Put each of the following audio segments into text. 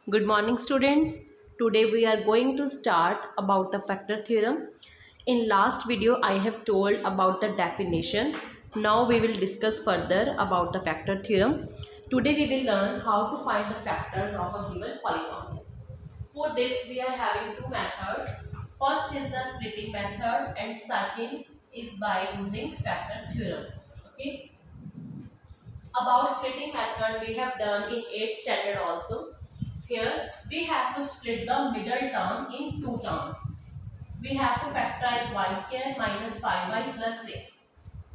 Good morning students. Today we are going to start about the factor theorem. In last video I have told about the definition. Now we will discuss further about the factor theorem. Today we will learn how to find the factors of a given polynomial. For this we are having two methods. First is the splitting method and second is by using factor theorem. Okay. About splitting method we have done in 8th standard also. Here we have to split the middle term in two terms. We have to factorize y square minus 5y plus 6.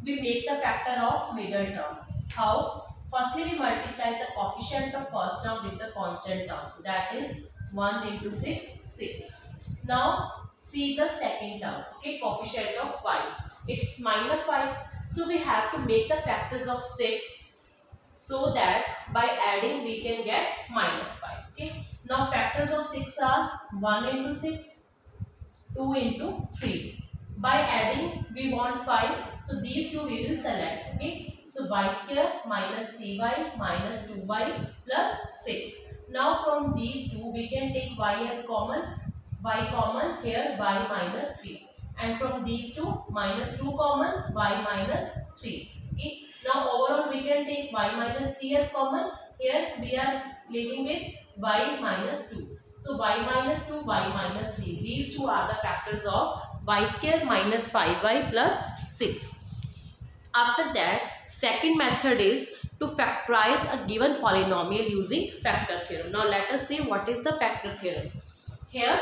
We make the factor of middle term. How? Firstly we multiply the coefficient of first term with the constant term. That is 1 into 6, 6. Now see the second term. Okay, coefficient of 5. It's minus 5. So we have to make the factors of 6. So that by adding we can get minus 5. Okay. Now factors of 6 are 1 into 6, 2 into 3. By adding we want 5. So these two we will select. Okay. So y square minus 3y minus 2y plus 6. Now from these two we can take y as common. Y common, here y minus 3. And from these two minus 2 common, y minus 3. Okay. Now overall we can take y minus 3 as common. Here we are leaving with y minus 2. So y minus 2, y minus 3. These two are the factors of y square minus 5y plus 6. After that, second method is to factorize a given polynomial using factor theorem. Now let us see what is the factor theorem. Here,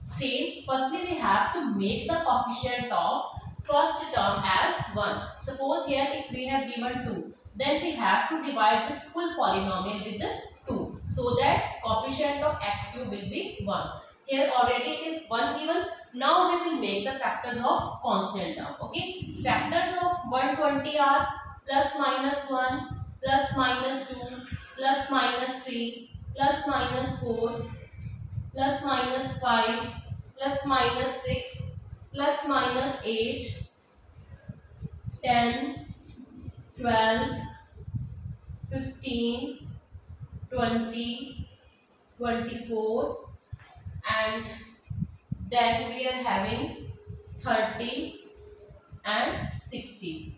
say firstly we have to make the coefficient of first term as 1. Suppose here if we have given 2, then we have to divide this full polynomial with the 2 so that coefficient of x cube will be 1. Here already it is 1 given. Now we will make the factors of constant term. Okay. Factors of 120 are plus minus 1, plus minus 2, plus minus 3, plus minus 4, plus minus 5, plus minus 6, plus minus 8, 10, 12, 15, 20, 24 and then we are having 30 and 60.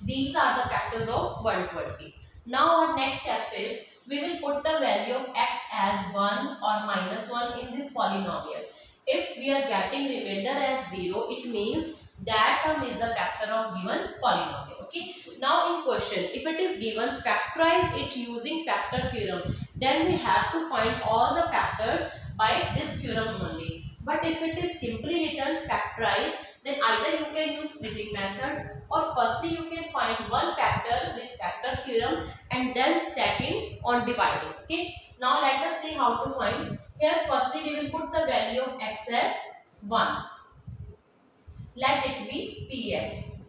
These are the factors of 120. Now our next step is we will put the value of x as 1 or minus 1 in this polynomial. If we are getting remainder as 0, it means that term is the factor of given polynomial. Okay. Now in question, if it is given factorize it using factor theorem, then we have to find all the factors by this theorem only. But if it is simply written factorize, then either you can use splitting method or firstly you can find one factor with factor theorem and then second on dividing. Okay. Now let us see how to find. Here firstly we will put the value of x as 1. Let it be px.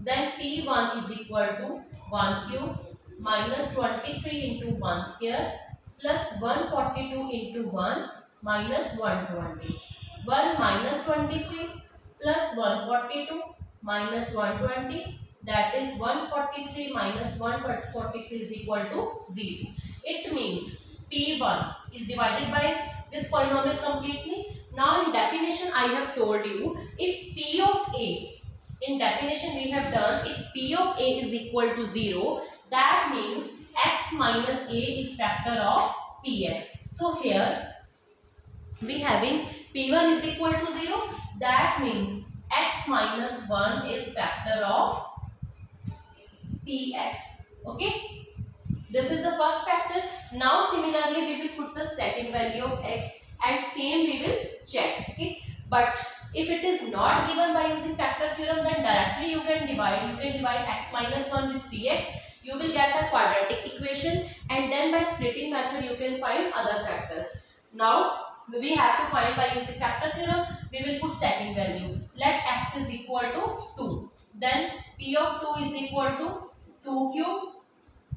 Then p1 is equal to 1 cube minus 23 into 1 square plus 142 into 1 minus 120. 1 minus 23 plus 142 minus 120, that is 143 minus 143 is equal to 0. It means p1 is divided by this polynomial completely. Now in definition I have told you, if p of a, in definition we have done, if p of a is equal to 0, that means x minus a is factor of px. So here we having p1 is equal to 0, that means x minus 1 is factor of px. Okay. This is the first factor. Now similarly we will put the second value of x and same we will check. Okay. But if it is not given by using factor theorem, then directly you can divide. You can divide x minus 1 with px. You will get a quadratic equation and then by splitting method you can find other factors. Now we have to find by using factor theorem. We will put second value. Let x is equal to 2. Then p of 2 is equal to 2 cube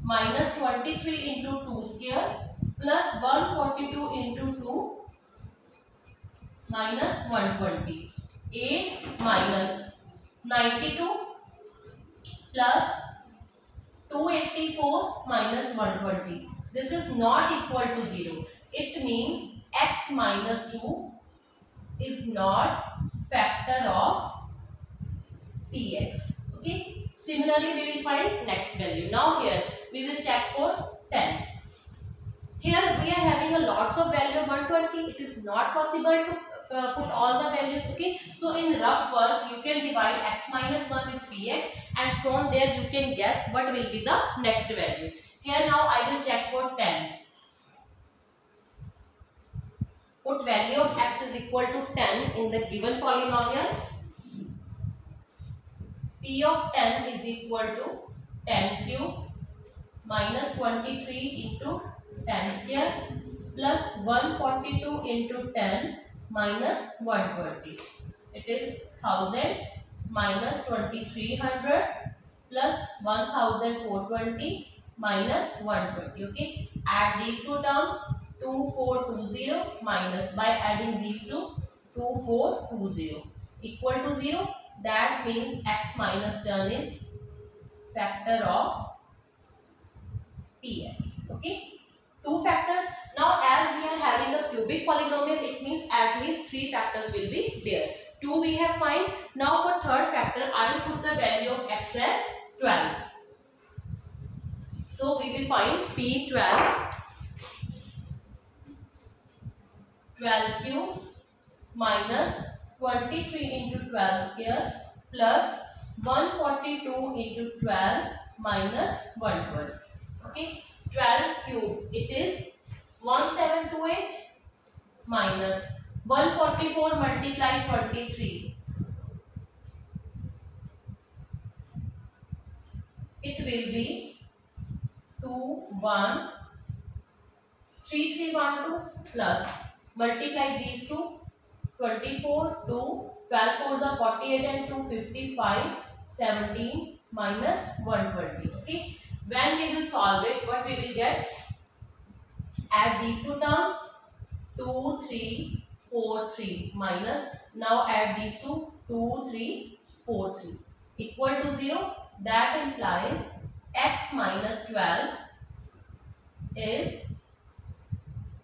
minus 23 into 2 square plus 142 into 2 minus 120. 8 minus 92 plus 284 minus 120. this is not equal to 0. It means x minus 2 is not factor of px. Okay. Similarly, we will find next value. Now here we will check for 10. Here we are having a lots of value of 120. It is not possible to put all the values. Okay. So in rough work you can divide x minus 1 with px, and from there you can guess what will be the next value. Here now I will check for 10. Put value of x is equal to 10 in the given polynomial. P of 10 is equal to 10 cube minus 23 into 10 square plus 142 into 10 minus 120. It is 1000 minus 2300 plus 1420 minus 120. Okay. Add these two terms. 2420 minus, by adding these two, 2420 equal to 0. That means x minus 10 is factor of px. Okay. Two factors. Now as we are having a cubic polynomial, it means at least 3 factors will be there. 2 we have find. Now for third factor, I will put the value of x as 12. So we will find P12. 12 cube minus 23 into 12 square plus 142 into 12 minus 120. Okay, 12 cube, it is 1728 minus 144 multiply 23. It will be 3312 plus, multiply these two, 24, 2, 12 4s are 48 and 2, 55, 17 minus 120. Okay. When we will solve it, what we will get? Add these two terms, 2, 3, 4, 3 minus, now add these two, 2, 3, 4, 3 equal to 0. That implies x minus 12 is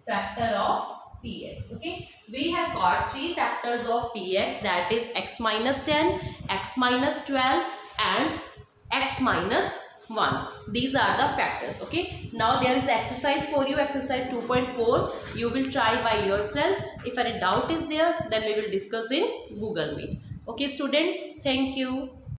factor of px. Okay, we have got 3 factors of px, that is x minus 10, x minus 12 and x minus 1. These are the factors. Okay, now there is exercise for you, exercise 2.4. You will try by yourself. If any doubt is there, then we will discuss in Google Meet. Okay students, thank you.